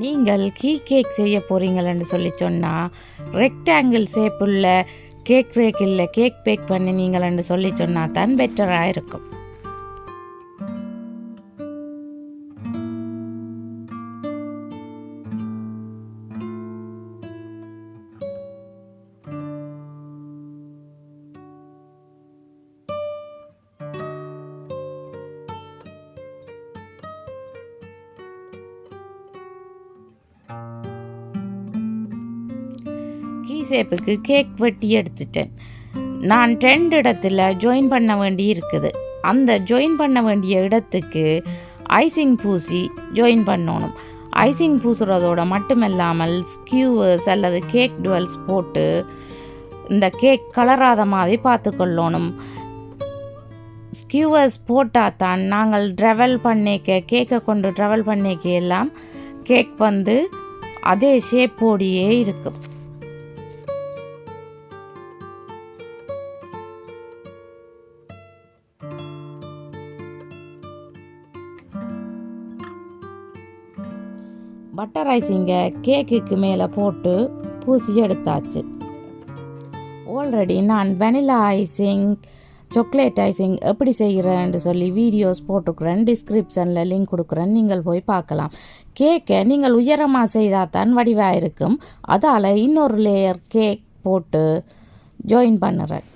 நீங்கள் கேக் செய்ய போகிறீங்களன்னு சொல்லி சொன்னால் ரெக்டாங்கிள் ஷேப்புள்ள கேக் ரேக்கில் கேக் பேக் பண்ணி நீங்களன்னு சொல்லி சொன்னால் தான் பெட்டராக இருக்கும். கீ ஷேப்புக்கு கேக் வெட்டி எடுத்துட்டேன். நான் 2 இடத்துல ஜாயின் பண்ண வேண்டி இருக்குது. அந்த ஜாயின் பண்ண வேண்டிய இடத்துக்கு ஐசிங் பூசி ஜாயின் பண்ணணும். ஐசிங் பூசுறதோட மட்டுமல்லாமல் ஸ்கியூவர்ஸ் அல்லது கேக் டுவெல்ஸ் போட்டு இந்த கேக் கலராத மாதிரி பார்த்துக்கொள்ளணும். ஸ்கியூவர்ஸ் போட்டால் தான் நாங்கள் ட்ராவல் கேக்கை கொண்டு ட்ராவல் பண்ணிக்க எல்லாம் கேக் வந்து அதே ஷேப்போடையே இருக்கும். பட்டர் ஐசிங்கை கேக்குக்கு மேலே போட்டு பூசி எடுத்தாச்சு. ஆல்ரெடி நான் வெனிலா ஐசிங், சாக்லேட் ஐசிங் எப்படி செய்கிறேன்னு சொல்லி வீடியோஸ் போட்டுக்கிறேன். டிஸ்கிரிப்ஷனில் லிங்க் கொடுக்குறேன், நீங்கள் போய் பார்க்கலாம். கேக்கை நீங்கள் உயரமாக செய்தால் தான் வடிவாக இருக்கும். அதால் இன்னொரு லேயர் கேக் போட்டு ஜாயின் பண்ணுறேன்.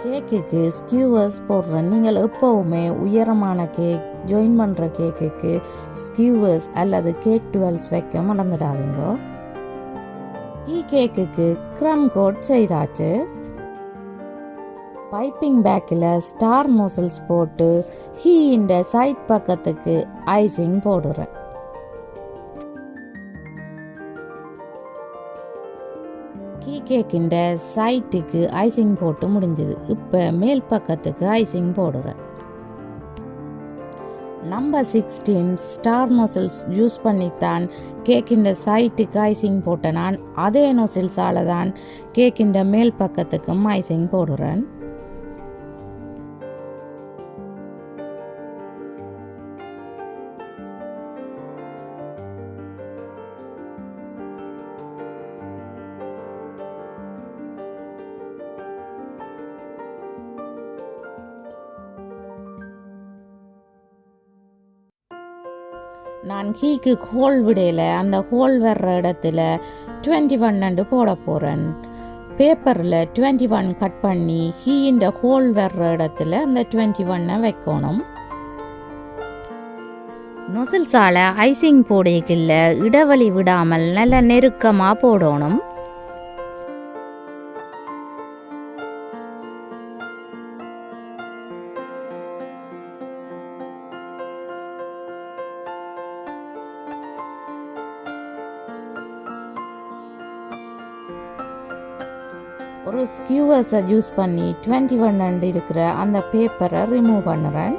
கேக்குக்கு ஸ்கியூவர்ஸ் போடுறேன். நீங்கள் எப்போவுமே உயரமான கேக் ஜாயின் பண்ணுற கேக்குக்கு ஸ்கியூவர்ஸ் அல்லது கேக் டுவெல்ஸ் வைக்க மறந்துடாதீங்க. கேக்குக்கு க்ரம் கோட் செய்தாச்சு. பைப்பிங் பேக்கில் ஸ்டார் மோசல்ஸ் போட்டு இந்த சைட் பக்கத்துக்கு ஐசிங் போடுறேன். கேக்கின் சைட்டுக்கு ஐசிங் போட்டு முடிஞ்சது. இப்போ மேல் பக்கத்துக்கு ஐசிங் போடுறேன். நம்பர் 16 ஸ்டார் நோசில்ஸ் யூஸ் பண்ணித்தான் கேக்கின் சைட்டுக்கு ஐசிங் போட்டேன். நான் அதே நோசில்ஸால் தான் கேக்கின் மேல் பக்கத்துக்கும் ஐசிங் போடுறேன். நான் கீக்கு ஹோல் விடையில் அந்த ஹோல் வர்ற இடத்துல 21 போட போகிறேன். பேப்பரில் 21 கட் பண்ணி இந்த ஹோல் வர்ற இடத்துல அந்த 21 வைக்கணும். நொசில்ஸால் ஐசிங் போடையில் இடைவெளி விடாமல் நல்ல நெருக்கமாக போடணும். ஒரு ஸ்கியூவர்ஸை யூஸ் பண்ணி 21 இருக்கிற அந்த பேப்பரை ரிமூவ் பண்ணுறேன்.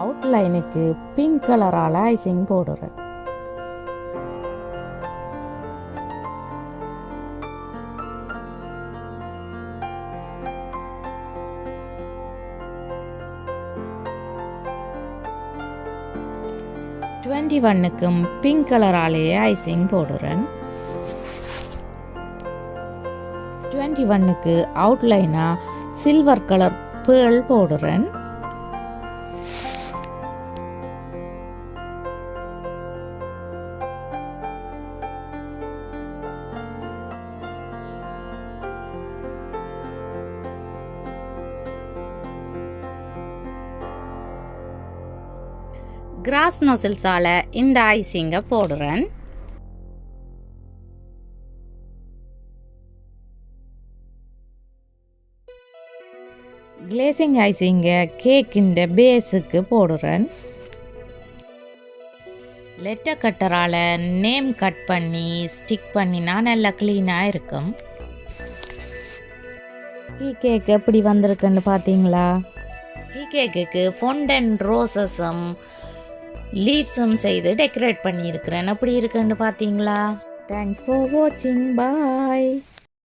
அவுட்லைனுக்கு பிங்க் கலரால் ஐசிங் போடுறேன். 21க்கும் பிங்க் கலராலேயே ஐசிங் போடுறேன். 21க்கு அவுட்லைனாக சில்வர் கலர் பேர்ல் போடுறேன். கிராஸ் நோசில்ஸால் இந்த ஐசிங்கை போடுறேன். கிளேசிங் ஐசிங்கை கேக்கின் பேஸுக்கு போடுறேன். லெட்டர் கட்டரால் நேம் கட் பண்ணி ஸ்டிக் பண்ணினா நல்லா க்ளீனாக இருக்கும். டீ கேக் எப்படி வந்திருக்குன்னு பார்த்தீங்களா? டீ கேக்குக்கு ஃபொண்டன் ரோசஸும் லீவ்ஸும் செய்து டெக்கரேட் பண்ணியிருக்கிறேன். எப்படி இருக்குன்னு பார்த்தீங்களா? தேங்க்ஸ் ஃபார் வாட்சிங். பாய்.